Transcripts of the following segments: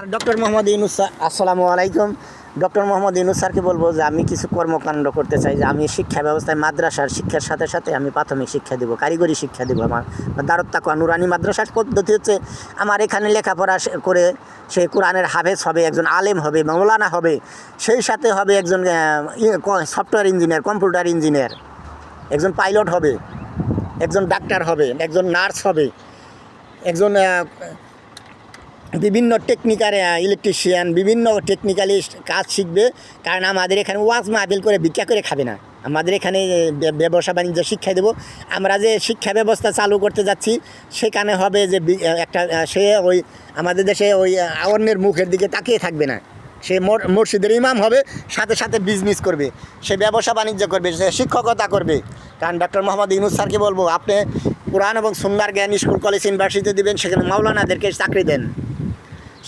আর doctor Mohammad Yunus sir, আসসালামু আলাইকুম। Doctor Mohammad Yunus স্যারকে বলবো যে আমি কিছু কর্মকাণ্ড করতে চাই, যে আমি শিক্ষা ব্যবস্থায় মাদ্রাসার শিক্ষার সাথে সাথে আমি প্রাথমিক শিক্ষা দেবো, কারিগরি শিক্ষা দেবো। আমার দারুত তাকওয়া নুরানি মাদ্রাসার পদ্ধতি হচ্ছে আমার এখানে লেখাপড়া করে সে কোরআনের হাফেজ হবে, একজন আলেম হবে, মৌলানা হবে, সেই সাথে হবে একজন সফটওয়্যার ইঞ্জিনিয়ার, কম্পিউটার ইঞ্জিনিয়ার, একজন পাইলট হবে, একজন ডাক্তার হবে, একজন নার্স হবে, একজন বিভিন্ন টেকনিক্যাল ইলেকট্রিশিয়ান, বিভিন্ন টেকনিক্যালি কাজ শিখবে। কারণ আমাদের এখানে ওয়াজ মাহফিল করে ভিক্ষা করে খাবে না, আমাদের এখানে ব্যবসা বাণিজ্য শিক্ষা দেবো। আমরা যে শিক্ষা ব্যবস্থা চালু করতে যাচ্ছি সেখানে হবে যে একটা সে ওই আমাদের দেশে ওই অন্যের মুখের দিকে তাকিয়ে থাকবে না, সে মসজিদের ইমাম হবে, সাথে সাথে বিজনেস করবে, সে ব্যবসা বাণিজ্য করবে, সে শিক্ষকতা করবে। কারণ ডক্টর মোহাম্মদ ইউনুস স্যারকে বলবো, আপনি কোরআন এবং সুন্নাহর জ্ঞান স্কুল কলেজ ইউনিভার্সিটি দেবেন, সেখানে মাওলানাদেরকে চাকরি দেন,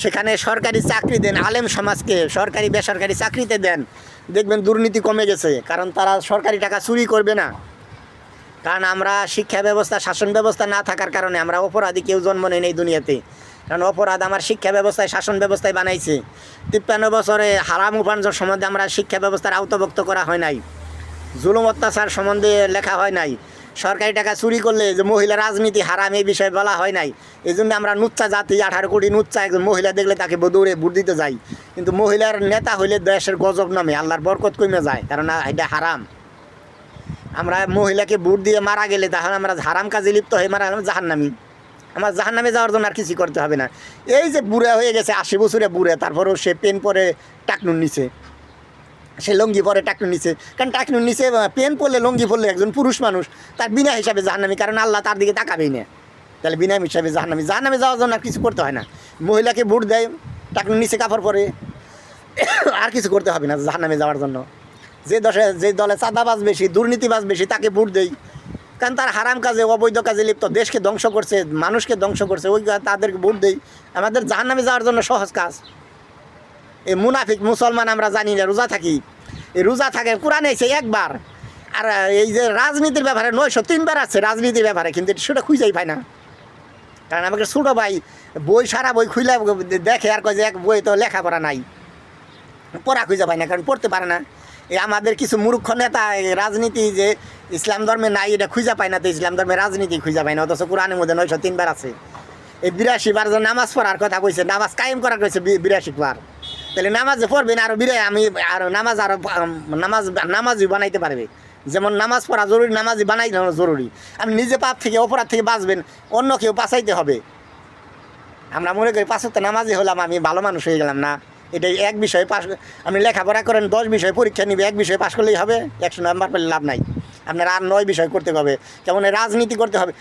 সেখানে সরকারি চাকরি দেন, আলেম সমাজকে সরকারি বেসরকারি চাকরিতে দেন, দেখবেন দুর্নীতি কমে গেছে। কারণ তারা সরকারি টাকা চুরি করবে না। কারণ আমরা শিক্ষা ব্যবস্থা, শাসন ব্যবস্থা না থাকার কারণে আমরা অপরাধী কেউ জন্ম নেই এই দুনিয়াতে। কারণ অপরাধ আমার শিক্ষা ব্যবস্থায়, শাসন ব্যবস্থায় বানাইছে। 53 বছরে হারাম উপার্জন সম্বন্ধে আমরা শিক্ষা ব্যবস্থার আওতাভুক্ত করা হয় নাই, জুলুম অত্যাচার সম্বন্ধে লেখা হয় নাই, সরকারি টাকা চুরি করলে যে মহিলা রাজনীতি হারাম এই বিষয়ে বলা হয় নাই। এই জন্য আমরা নুচ্চা জাতি, 18 কোটি নুচ্চা, একজন মহিলা দেখলে তাকে দৌড়ে ভোট দিতে যাই। কিন্তু মহিলার নেতা হইলে দেশের গজব নামে, আল্লাহর বরকত কমে যায়, কারণ এটা হারাম। আমরা মহিলাকে ভোট দিয়ে মারা গেলে তাহলে আমরা হারাম কাজে লিপ্ত হয়ে মারা গেলাম জাহান্নামী। আমার জাহান্নামে যাওয়ার জন্য আর কিছু করতে হবে না। এই যে বুড়া হয়ে গেছে, 80 বছরে বুড়া, তারপরেও সে পেন পরে টাকনুর নিচে, সে লঙ্গি পরে টাকনুর নিচে। কারণ টাকনুর নিচে পেন পরলে, লঙ্গি পরলে একজন পুরুষ মানুষ, তার বিনা হিসাবে জাহান্নামী, কারণ আল্লাহ তার দিকে তাকাবেই না। তাহলে বিনা হিসাবে জাহান্নামী। জাহান্নামে যাওয়ার জন্য আর কিছু করতে হয় না। মহিলাকে ভোট দেয়, টাকনুর নিচে কাপড় পরে, আর কিছু করতে হবে না জাহান্নামে যাওয়ার জন্য। যে দলে চাঁদাবাজ বেশি, দুর্নীতিবাজ বেশি, তাকে ভোট দেয়। কারণ তার হারাম কাজে, অবৈধ কাজে লিপ্ত, দেশকে ধ্বংস করছে, মানুষকে ধ্বংস করছে, ওই তাদেরকে ভোট দেয়। আমাদের জাহান্নামে যাওয়ার জন্য সহজ কাজ। এই মুনাফিক মুসলমান আমরা জানি না, রোজা থাকি, এই রোজা থাকে, কোরআনে এসে একবার। আর এই যে রাজনীতির ব্যাপারে 903 বার আছে রাজনীতির ব্যাপারে, কিন্তু সেটা খুঁজেই পায় না। কারণ আমাকে ছোটো ভাই বই, সারা বই খুইলা দেখে আর কয় যে এক বই তো লেখাপড়া নাই, পড়া খুঁজে পায় না, কারণ পড়তে পারে না। এই আমাদের কিছু মূর্খ নেতা রাজনীতি যে ইসলাম ধর্মে নাই এটা খুঁজে পায় না, তো ইসলাম ধর্মে রাজনীতি খুঁজে পায় না, অথচ কোরআনের মধ্যে 903 বার আছে। এই 82 বার যে নামাজ পড়ার কথা কইছে, নামাজ কায়েম করার কইছে 82 বার। তাহলে নামাজ যে পড়বেন আরও আমি আরও নামাজই বানাইতে পারবে। যেমন নামাজ পড়া জরুরি, নামাজই বানাই জরুরি। আপনি নিজে পাপ থেকে, অপরাধ থেকে বাঁচবেন, অন্য কেউ বাঁচাইতে হবে। আমরা মনে করি 5 ওয়াক্ত নামাজই হলাম, আমি ভালো মানুষ হয়ে গেলাম না। এটাই এক বিষয়ে পাস, আপনি লেখাপড়া করেন, 10 বিষয়ে পরীক্ষা নিবে, এক বিষয়ে পাস করলেই হবে, 100 নাম্বার পেলে লাভ নাই। আপনার আর 9 বিষয় করতে হবে। কেমন রাজনীতি করতে হবে।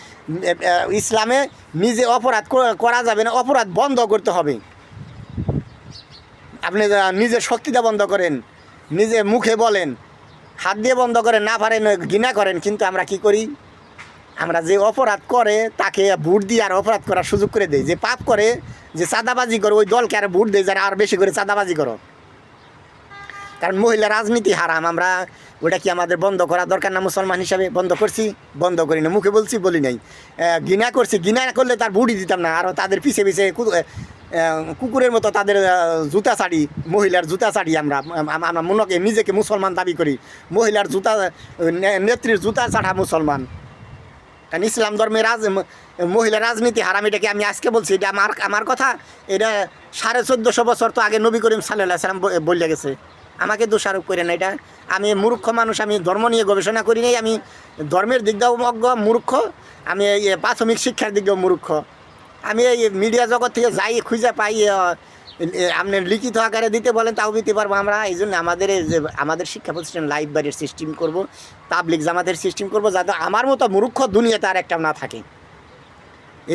ইসলামে নিজে অপরাধ করা যাবে না, অপরাধ বন্ধ করতে হবে। আপনি নিজের শক্তিটা বন্ধ করেন, নিজে মুখে বলেন, হাত দিয়ে বন্ধ করেন, না পারেন ঘৃণা করেন। কিন্তু আমরা কি করি, আমরা যে অপরাধ করে তাকে ভোট দিয়ে আর অপরাধ করার সুযোগ করে দেয়। যে পাপ করে, যে চাঁদাবাজি করে, ওই দলকে আর ভোট দেয় যারা আর বেশি করে চাঁদাবাজি করো। কারণ মহিলা রাজনীতি হারাম, আমরা ওটা কি আমাদের বন্ধ করা দরকার না? মুসলমান হিসাবে বন্ধ করছি, বন্ধ করি না, মুখে বলছি, বলি নাই। ঘৃণা করছি, ঘৃণা করলে তার ভোটই দিতাম না। আরও তাদের পিছে পিছে কুকুরের মতো তাদের জুতা চাড়ি, মহিলার জুতা চাড়ি। আমরা মনকে নিজেকে মুসলমান দাবি করি, মহিলার জুতা, নেত্রীর জুতা চাড়া মুসলমান। কারণ ইসলাম ধর্মে মহিলা রাজনীতি হারাম, এটাকে আমি আজকে বলছি, এটা আমার কথা। এটা 1450 বছর তো আগে নবী করিম সাল্লাল্লাহু আলাইহি ওয়াসাল্লাম বলে গেছে। আমাকে দোষারোপ করে না, এটা আমি মূর্খ মানুষ, আমি ধর্ম নিয়ে গবেষণা করি নাই, আমি ধর্মের দিক দিয়েও অজ্ঞ মূর্খ, আমি এই প্রাথমিক শিক্ষার দিক দিয়েও মূর্খ। আমি এই মিডিয়া জগৎ থেকে যাই খুঁজে পাই, আপনি লিখিত আকারে দিতে বলেন তাও দিতে পারবো আমরা। এই জন্য আমাদের শিক্ষা প্রতিষ্ঠান লাইব্রেরির সিস্টেম করব, তাবলিগ জামাতের সিস্টেম করব, যাতে আমার মতো মূর্খ দুনিয়াতে আর একটা না থাকে।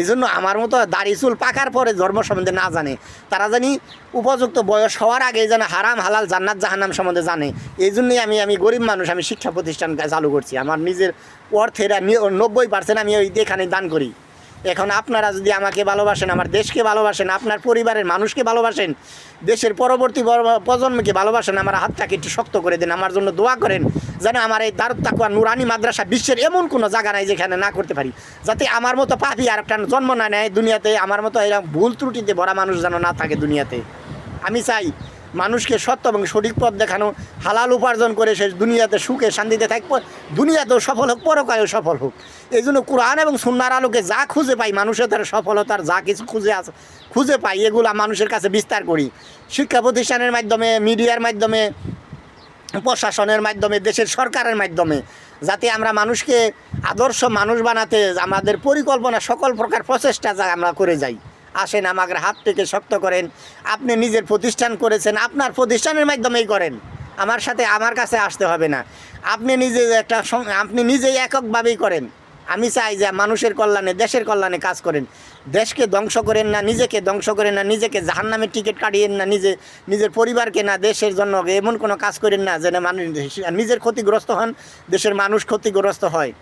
এই জন্য আমার মতো দাড়ি চুল পাকার পরে ধর্ম সম্বন্ধে না জানে, তারা জানি উপযুক্ত বয়স হওয়ার আগে যেন হারাম হালাল জান্নাত জাহান্নাম সম্বন্ধে জানে। এই জন্যই আমি গরিব মানুষ, আমি শিক্ষা প্রতিষ্ঠান চালু করছি। আমার নিজের অর্থের 90% আমি ওই এখানে দান করি। এখন আপনারা যদি আমাকে ভালোবাসেন, আমার দেশকে ভালোবাসেন, আপনার পরিবারের মানুষকে ভালোবাসেন, দেশের পরবর্তী প্রজন্মকে ভালোবাসেন, আমার হাতটাকে একটু শক্ত করে দেন, আমার জন্য দোয়া করেন যেন আমার এই দারুত তাকওয়া নুরানি মাদ্রাসা বিশ্বের এমন কোনো জায়গা নাই যেখানে না করতে পারি, যাতে আমার মতো পাপী আর একটা জন্ম না নেয় দুনিয়াতে, আমার মতো এরকম ভুল ত্রুটিতে ভরা মানুষ যেন না থাকে দুনিয়াতে। আমি চাই মানুষকে সত্য এবং সঠিক পথ দেখানো, হালাল উপার্জন করে সে দুনিয়াতে সুখে শান্তিতে থাকবো, দুনিয়াতেও সফল হোক, পরকালেও সফল হোক। এই জন্য কোরআন এবং সুন্নাহর আলোকে যা খুঁজে পাই, মানুষের তার সফলতার যা কিছু খুঁজে পাই, এগুলা মানুষের কাছে বিস্তার করি। শিক্ষা প্রতিষ্ঠানের মাধ্যমে, মিডিয়ার মাধ্যমে, প্রশাসনের মাধ্যমে, দেশের সরকারের মাধ্যমে, যাতে আমরা মানুষকে আদর্শ মানুষ বানাতে আমাদের পরিকল্পনা সকল প্রকার প্রচেষ্টা যা আমরা করে যাই। আসেন, আমাদের হাত থেকে শক্ত করেন। আপনি নিজের প্রতিষ্ঠান করেছেন, আপনার প্রতিষ্ঠানের মাধ্যমেই করেন, আমার কাছে আসতে হবে না। আপনি নিজেই এককভাবেই করেন। আমি চাই যে মানুষের কল্যাণে, দেশের কল্যাণে কাজ করেন। দেশকে ধ্বংস করেন না, নিজেকে ধ্বংস করেন না, নিজেকে জাহান্নামের টিকিট কাটিয়েন না, নিজের পরিবারকে না, দেশের জন্য এমন কোনো কাজ করেন না যেন মানুষ নিজের ক্ষতিগ্রস্ত হন, দেশের মানুষ ক্ষতিগ্রস্ত হয়।